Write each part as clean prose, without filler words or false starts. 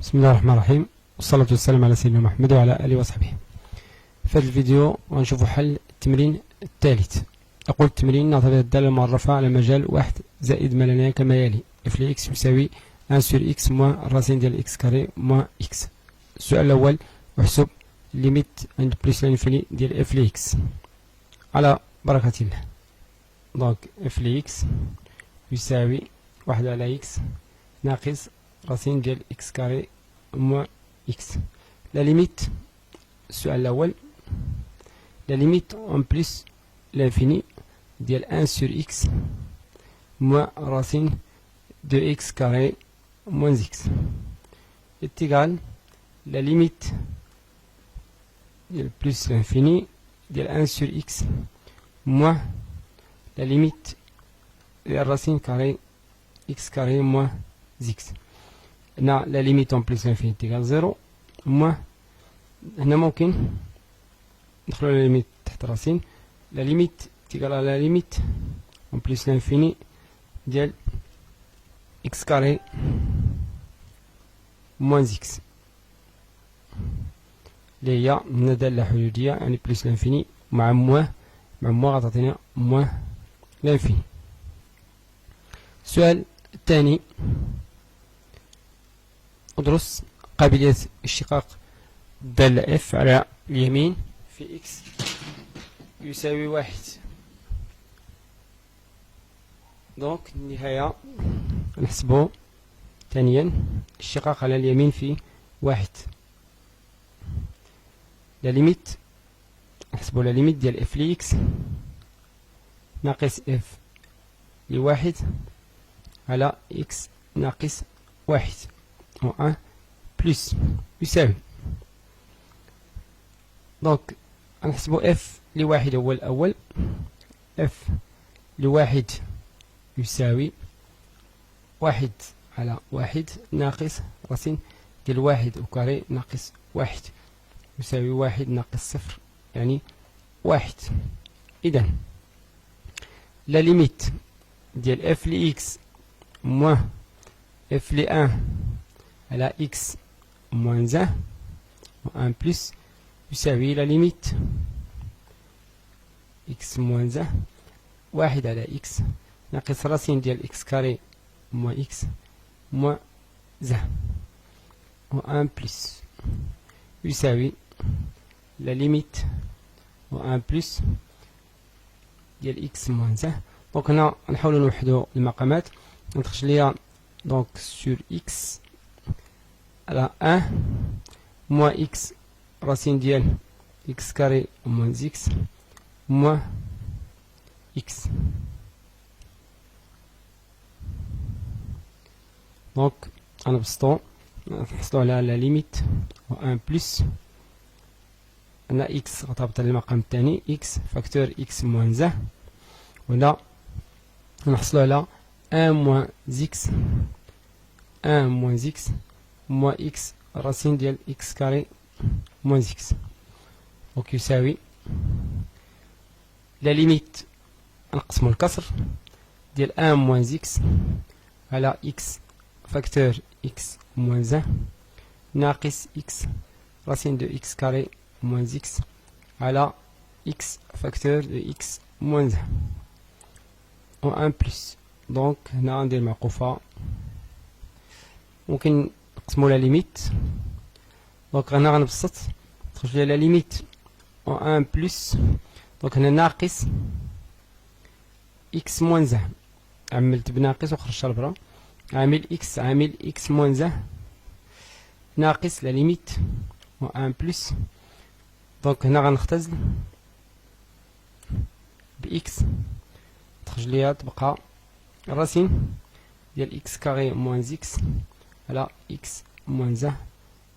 بسم الله الرحمن الرحيم، والصلاة والسلام على سيدنا محمد وعلى آله وصحبه. في هذا الفيديو غنشوفوا حل التمرين الثالث. أقول التمرين نعتبر الدالة المعرفة على مجال واحد زائد ما لنا كما يلي: اف ل اكس يساوي 1 سور اكس موان الراسين ديال اكس كاري موان اكس. السؤال الأول: احسب ليميت عند بلس لانفيني ديال اف ل اكس. على بركة الله. دونك اف ل اكس يساوي 1 على اكس ناقص راسين ديال اكس كاري موان اكس. لا ليميت، السؤال الأول، لا ليميت اون بلس لانفيني ديال 1 سور اكس موان راسين دو اكس كاري موان اكس est égal la limite ديال بلس لانفيني ديال 1 سور اكس موان la limite ديال راسين كاري اكس كاري موان اكس. هنا لا ليميت اون بلس لانفيني تيغال زيرو موان، هنا ممكن ندخلو لا ليميت تحت راسين، لا ليميت تيغال لا ليميت اون بلس لانفيني ديال اكس كاري موان اكس اللي هي من دالة حدودية، يعني بلس لانفيني مع موان غتعطينا موان لانفيني. السؤال الثاني: ادرس قابلية اشتقاق الدالة اف على اليمين في اكس يساوي 1. دونك النهاية نحسبو ثانيا اشتقاق على اليمين في 1. لا ليميت، نحسبو لا ليميت ديال اف ل اكس ناقص اف ل1 على اكس ناقص 1 و1 بلس يساوي. دونك غنحسبو اف ل1 هو الأول، اف ل1 يساوي 1 على 1 ناقص راسين ديال 1 وكاري ناقص 1 يساوي 1 ناقص 0 يعني 1. إذن لا ليميت ديال اف ل اكس موان اف ل 1 على اكس موان 1 و 1 بلس يساوي لا ليميت اكس موان 1 على اكس ناقص راسين ديال اكس كاري موان اكس موان 1 و 1 بلس يساوي لا ليميت و 1 بلس ديال اكس موان 1. دونك هنا نحاولو نوحدو المقامات، نخرج ليا دونك سور اكس على 1 موان اكس راسين ديال اكس كاري موان اكس موان اكس. دونك غنبسطو نحصلو على لا ليميت و 1 بلس هنا اكس غتهبط على المقام الثاني اكس فاكتور اكس موان 1، وهنا نحصلو على 1 موان اكس 1 موان اكس موان اكس راسين ديال اكس كاري موان اكس. دونك يساوي لا ليميت نقسمو الكسر ديال 1 موان اكس على اكس فاكتور اكس موان 1 ناقص اكس راسين دو اكس كاري موان اكس على اكس فاكتور دو اكس موان 1 و 1 بلس. دونك هنا غندير معقوفة، ممكن نقسمو لا ليميت. دونك هنا غنبسط تخرج لي لا ليميت و 1 بلس، دونك هنا ناقص اكس موان 1 عملت بناقص وخرجتها لبرا، عامل اكس موان 1 ناقص لا ليميت و 1 بلس. دونك هنا غنختزل باكس تخرج ليا تبقى الراسين ديال اكس كاري موان اكس على اكس موان 1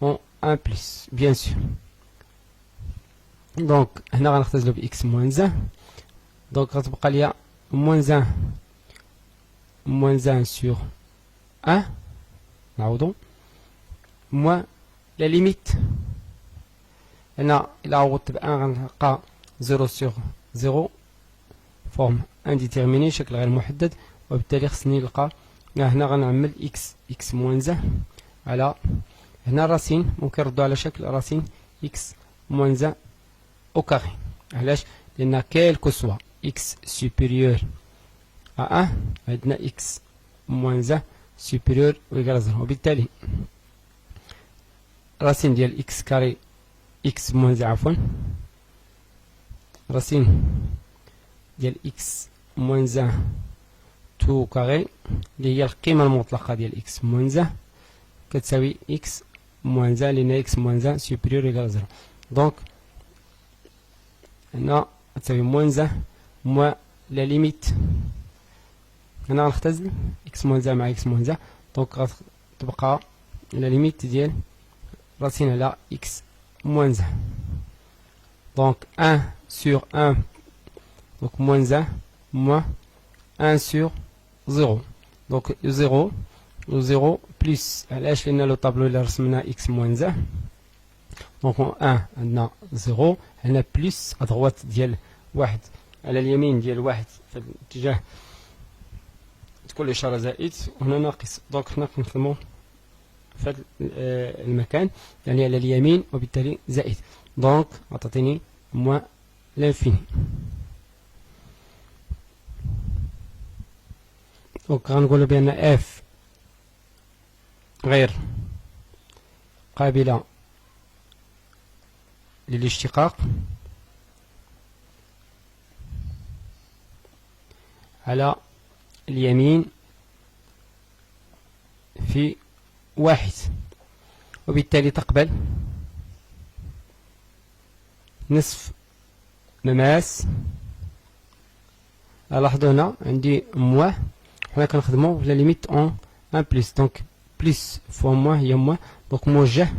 و 1 بلس بيان سور. دونك هنا غنختزلو باكس موان 1، دونك غتبقى ليا موان 1 سور 1 نعوضو موان لا ليميت. هنا إلا عوضت ب 1 غنلقى 0 سور 0 فورم انديتيرميني شكل غير محدد، وبالتالي خصني نلقى هنا غنعمل اكس موان 1 على هنا الراسين ممكن نردو على شكل راسين إكس موان زان أو كاري. علاش؟ لأن كيلكو سوا إكس سوبيريور أ أن عندنا إكس موان زان سوبيريور أو إيكال زيرو، وبالتالي راسين ديال إكس كاري إكس موان زان عفوا راسين ديال إكس موان زان تو كاري اللي هي القيمة المطلقة ديال إكس موان زان كتساوي إكس موان زان، لأن إكس موان زان سوبيريور إيكال زيرو. دونك هنا تساوي موان زان موان لا ليميت، هنا غنختزل إكس موان زان مع إكس موان زان، دونك غتبقى لا ليميت ديال راسين على إكس موان زان. دونك 1 sur 1 donc moins 1 moins 1 sur 0 donc 0 و 0 بلس. علاش؟ لأن لو طابلو اللي رسمنا إكس موان 1 دونك 1 عندنا 0 هنا بلس أدغوات ديال واحد على اليمين ديال واحد في الاتجاه تكون الإشارة زائد وهنا ناقص، دونك حنا كنخدمو في هذا المكان يعني على اليمين وبالتالي زائد، دونك غتعطيني موان لانفيني. دونك غنقولو بأن اف غير قابلة للاشتقاق على اليمين في واحد، وبالتالي تقبل نصف مماس. لاحظوا هنا عندي موان، حنا كنخدمو لا ليميت اون ان بلس، دونك بلس فوا موان هي موان، دونك موجه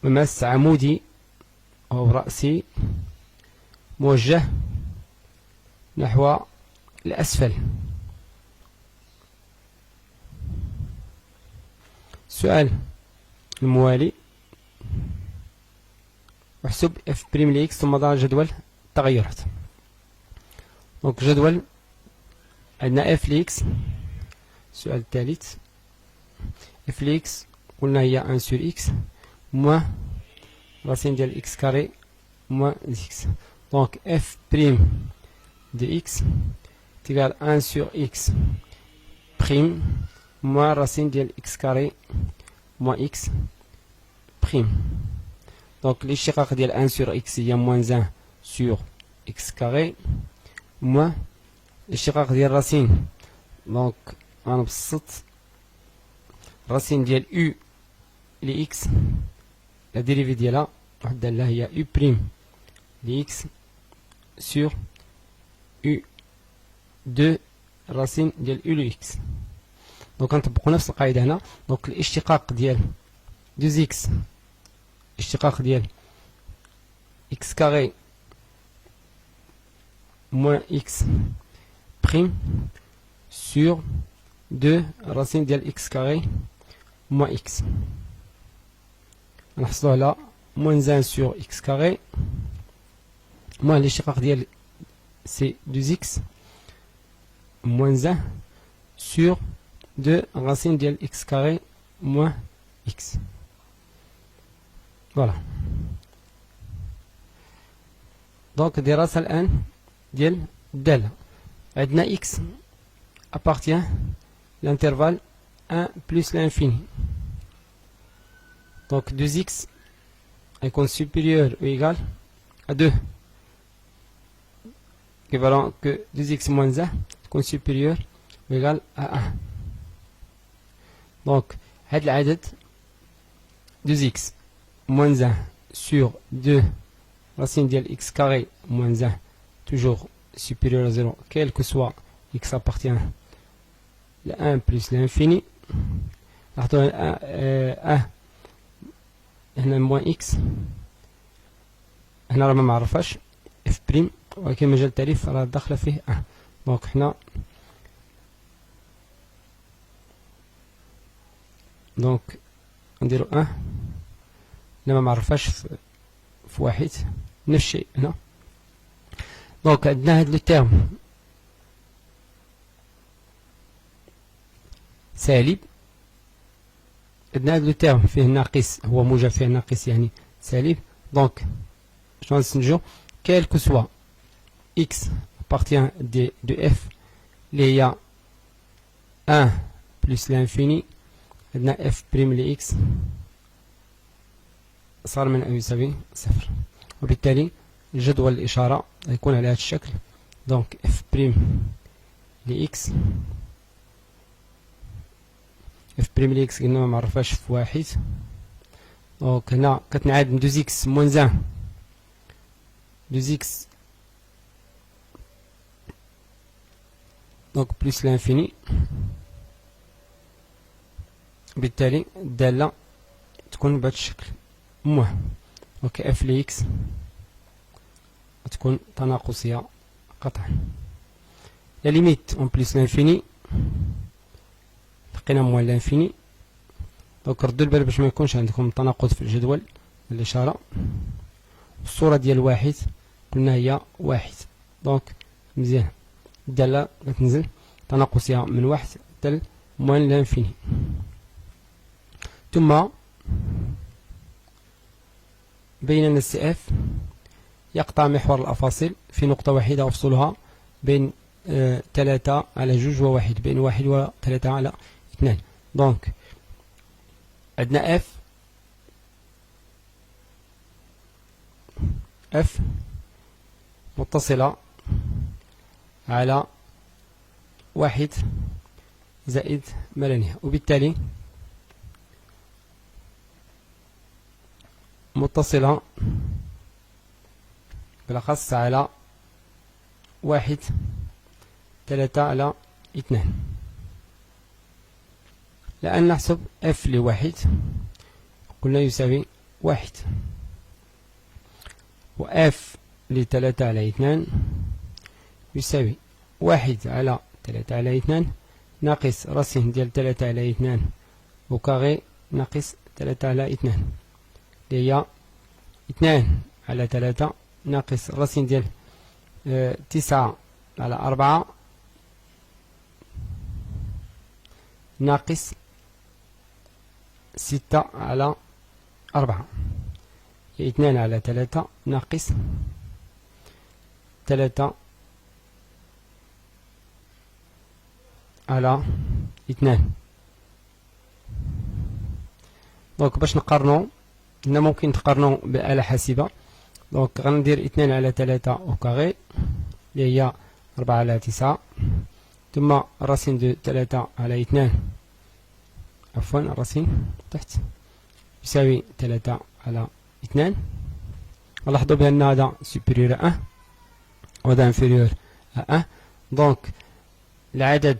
مماس عمودي أو رأسي موجه نحو الأسفل. السؤال الموالي احسب اف بريم لإكس ثم ضع جدول التغيرات. دونك جدول عندنا اف لإكس، السؤال الثالث اف لإكس قلنا هي 1 سور إكس موان راسين ديال إكس كاري موان إكس، دونك اف بريم دي إكس تيغال 1 سور إكس بريم موان راسين ديال إكس كاري موان إكس بريم. دونك الاشتقاق ديال 1 سور إكس هي موان 1 سور إكس كاري موان الاشتقاق ديال راسين، دونك غنبسط راسين ديال U لإكس لا ديريفي ديالها واحد الدالة هي U بريم لإكس سور U 2 راسين ديال U لإكس. دونك غنطبقو نفس القاعدة هنا. دونك الاشتقاق ديال 2 إكس اشتقاق ديال إكس كاري موان إكس بريم سور 2 راسين ديال إكس كاري موان إكس، غنحصلو على موان 1 سور إكس كاري موان الاشتقاق ديال سي 2 إكس موان 1 سور 2 راسين ديال إكس كاري موان إكس. فوالا. دونك دراسة الآن ديال الدالة. عندنا إكس appartient l'intervalle 1 plus l'infini. Donc 2x est supérieur ou égal à 2. Équivalent que 2x moins 1 est supérieur ou égal à 1. Donc, هاد العدد 2x moins 1 sur 2 racine de x carré moins 1 toujours supérieur à 0 quel que soit x appartient à 1 plus l'infini. نعطيو 1 هنا موان اكس، هنا راه ما معرفاش اف بريم ولكن مجال التعريف راه داخله فيه 1. دونك حنا دونك نديرو 1 هنا ما معرفاش في واحد نفس الشيء هنا. دونك عندنا هاد لو تيرم سالب عندنا هاد لو تيرم فيه ناقص هو موجب فيه ناقص يعني سالب. دونك شنو غنستنتجو؟ quel que soit x appartient de f اللي هي 1 بلس لانفيني، عندنا f بريم ل x صار من أو يساوي صفر، وبالتالي جدول الإشارة غيكون على هذا الشكل. دونك f بريم ل x، f بريم ل x قلنا ما معرفاش في واحد، دونك هنا كتنعاد من 2x موان 1 2x دونك بلس لانفيني، بالتالي الدالة تكون بهذا الشكل. المهم دونك اف ل اكس تكون تناقصية قطعا. لا ليميت اون بلس لانفيني لقينا موان لانفيني، دونك ردوا البال باش ما يكونش عندكم تناقض في الجدول الإشارة. الصورة ديال واحد قلنا هي واحد، دونك مزيان الدالة غتنزل تناقصية من واحد حتى موان لانفيني. ثم بين أن السي اف يقطع محور الأفاصيل في نقطة واحدة وفصلها بين 3 على 2 و1، بين 1 و 3 على 2. دونك عندنا اف متصلة على 1 زائد ما لا نهاية، وبالتالي متصلة بالأخص على 1 3 على 2. لأن نحسب f لواحد قلنا يساوي 1، و f ل3 على 2 يساوي 1 على 3 على 2 ناقص راسين ديال 3 على 2 وكاغي ناقص 3 على 2 اللي هي 2 على 3 ناقص راسين ديال 9 على 4 ناقص 6 على 4 هي 2 على 3 ناقص 3 على 2. دونك باش نقارنو هنا ممكن تقارنو بآلة حاسبة. دونك غندير 2 على 3 أو كاغي اللي هي 4 على 9، ثم الراسين دو 3 على 2 عفوا الراسين تحت يساوي 3 على 2. لاحظوا بأن هذا سوبيريور أ 1 وهذا انفيريور أ 1. دونك العدد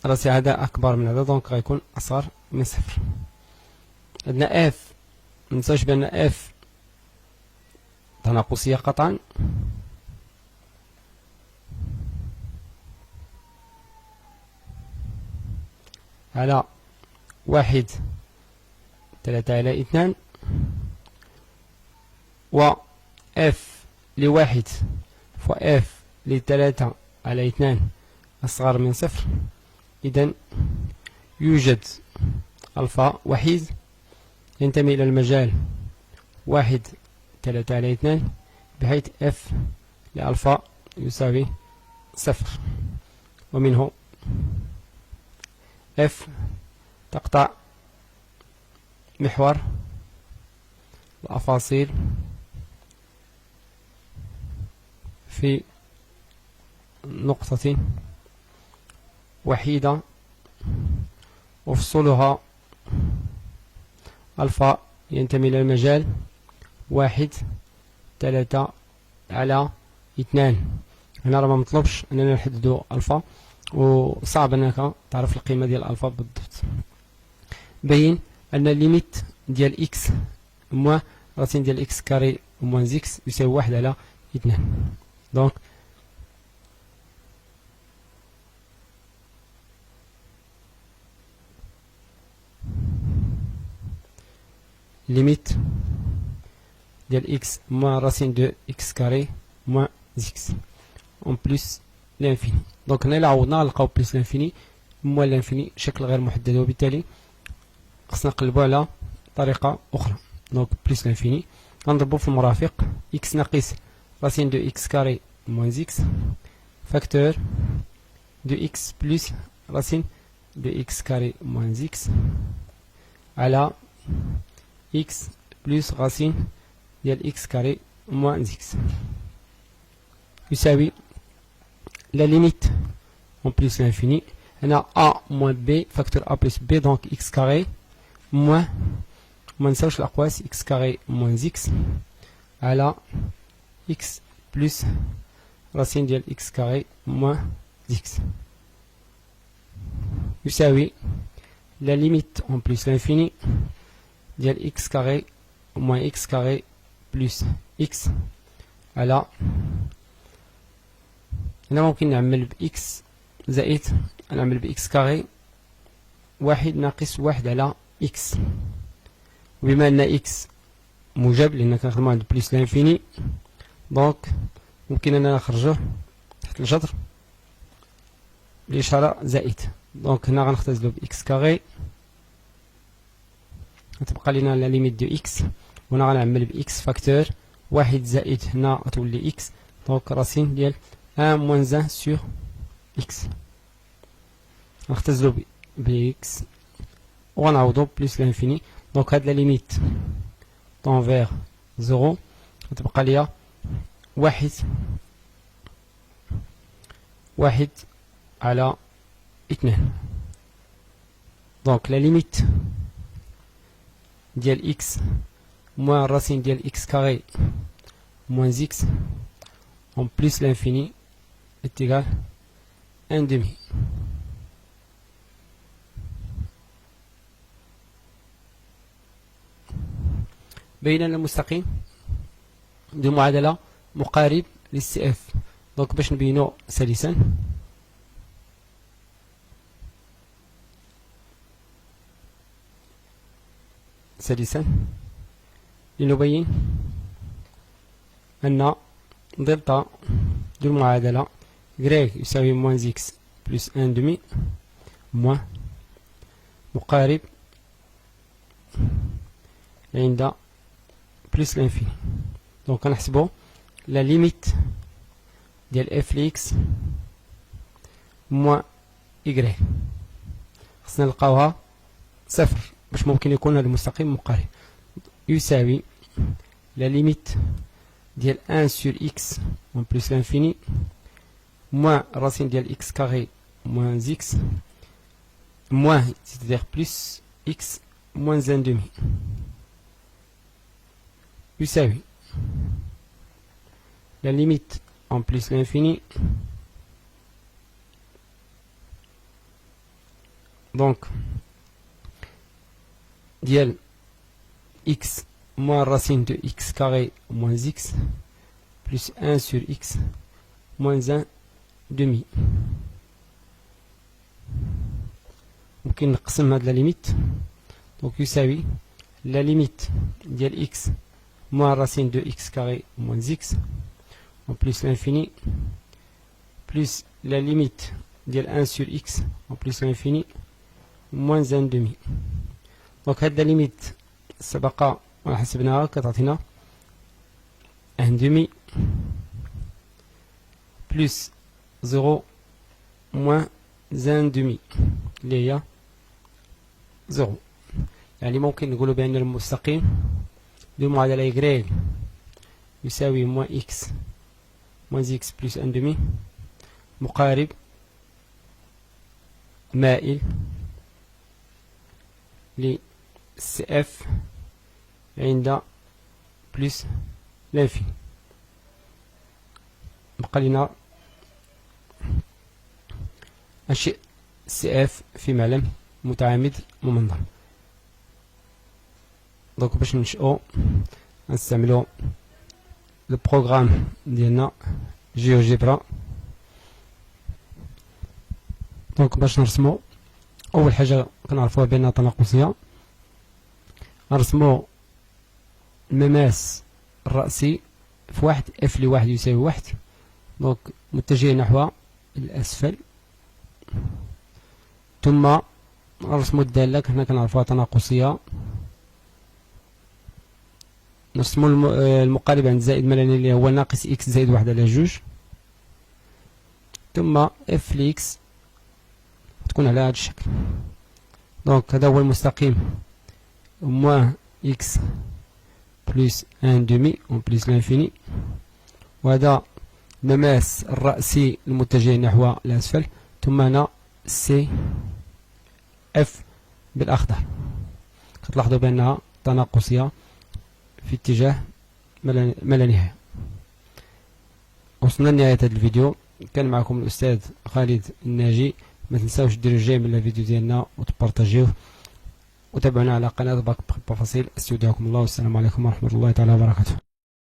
راسي هذا أكبر من هذا، دونك غيكون أصغر من صفر. عندنا اف منساوش بأن اف تناقصية قطعا، على 1 3 على 2 و اف لواحد ف اف ل3 على 2 أصغر من صفر. إذن يوجد ألفا وحيد ينتمي إلى المجال 1 3 على 2 بحيث اف لألفا يساوي صفر، ومنه اف تقطع محور الأفاصيل في نقطة وحيدة وفصلها ألفا ينتمي إلى المجال 1 3 على 2. هنا راه ما مطلوبش أننا نحددو ألفا، وصعب أنك تعرف القيمة ديال ألفا بالضبط. بين أن الليميت ديال إكس موان راسين ديال إكس كاري موان زيكس يساوي 1 على 2. دونك ليميت ديال إكس موان راسين دو إكس كاري موان زيكس اون بلس لانفيني. دونك هنا إلا عوضنا نلقاو بلس لانفيني موان لانفيني شكل غير محدد، وبالتالي خصنا نقلبو على طريقة أخرى. دونك بلس لانفيني غنضربو في المرافق إكس ناقص راسين دو إكس كاري موان إكس فاكتور دو إكس بلس راسين دو إكس كاري موان إكس على إكس بلس راسين ديال إكس كاري موان إكس يساوي لا ليميت en plus l'infini. On a a moins b, facteur a plus b, donc x carré moins نساوش الأقواس x carré moins x على x plus racine ديال x carré moins x يساوي la limite en plus l'infini ديال x carré moins x carré plus x على هنا ممكن نعمل ب x زائد نعمل ب x كاري واحد ناقص واحد على x وبما أن x موجب لأن كنخدمو عند بليس لانفيني دونك ممكن أننا نخرجوه تحت الجذر بإشارة زائد. دونك هنا غنختزلو ب x كاري غتبقى لينا لا ليميت دو x وهنا غنعمل ب x فاكتور واحد زائد هنا غتولي x دونك راسين ديال 1 moins 1 sur x نختزلو ب x ونعوضو بلس لانفيني. دونك هاد لا ليميت طون فيغ زيرو غتبقى ليا واحد على 2. دونك لا ليميت ديال x موان الراسين ديال x كاري موان x en plus l'infini est égal à 1 demi. بين المستقيم دو معادلة مقارب للسي اف. دونك باش نبينو سلسا لنبين أن دلتا دو المعادلة غريك يساوي موان إكس بلس ان دمي موان مقارب عند بلس لانفيني. دونك كنحسبو لا ليميت ديال اف لإكس موان إكغيك خصنا نلقاوها صفر باش ممكن يكون هذا المستقيم مقارب. يساوي لا ليميت ديال 1 sur x en plus l'infini moins racine ديال x carré moins x moins c'est-à-dire plus x moins 1 demi يساوي la limite en plus l'infini donc ديال x moins racine de x carré moins x plus 1 sur x moins 1 demi. ممكن نقسم هاد لا ليميت دونك يساوي لا ليميت ديال x moins racine de x carré moins x en plus l'infini plus la limite ديال 1 sur x en plus l'infini moins 1 demi. دونك هاد لا ليميت سبق حسبناها كتعطينا 1 demi plus 0 moins 1 demi اللي هي 0. يعني ممكن نقولوا بأن المستقيم دو معادلة y يساوي moins x moins x plus 1 demi مقارب مائل ل CF عند بلس لانفيني. بقى لنا أنشئ CF في معلم متعامد ممنظم. دونك باش ننشئو نستعملو البروغرام ديالنا جيوجيبرا. دونك باش نرسمو أول حاجة كنعرفوها بأنها تناقصية نرسمو المماس الرأسي في واحد اف لواحد يساوي واحد دونك متجه نحو الأسفل ثم نرسمو الدالة هنا كنعرفوها تناقصية. نرسمو المقارب عند زائد ملاني اللي هو ناقص إكس زائد واحد على جوج، ثم اف لإكس تكون على هذا الشكل. دونك هذا هو المستقيم موان إكس بلس ان دومي أو بلس لانفيني، وهذا مماس الرأسي المتجه نحو الأسفل، ثم هنا سي اف بالأخضر. كتلاحظوا بأنها تناقصية في اتجاه ما لا نهاية. وصلنا لنهاية هذا الفيديو. كان معكم الأستاذ خالد الناجي. ما تنساوش ديروا الجيم من الفيديو ديالنا وتبارطاجيوه، وتابعونا على قناة باك بروفيسيل. استودعكم الله والسلام عليكم ورحمة الله تعالى وبركاته.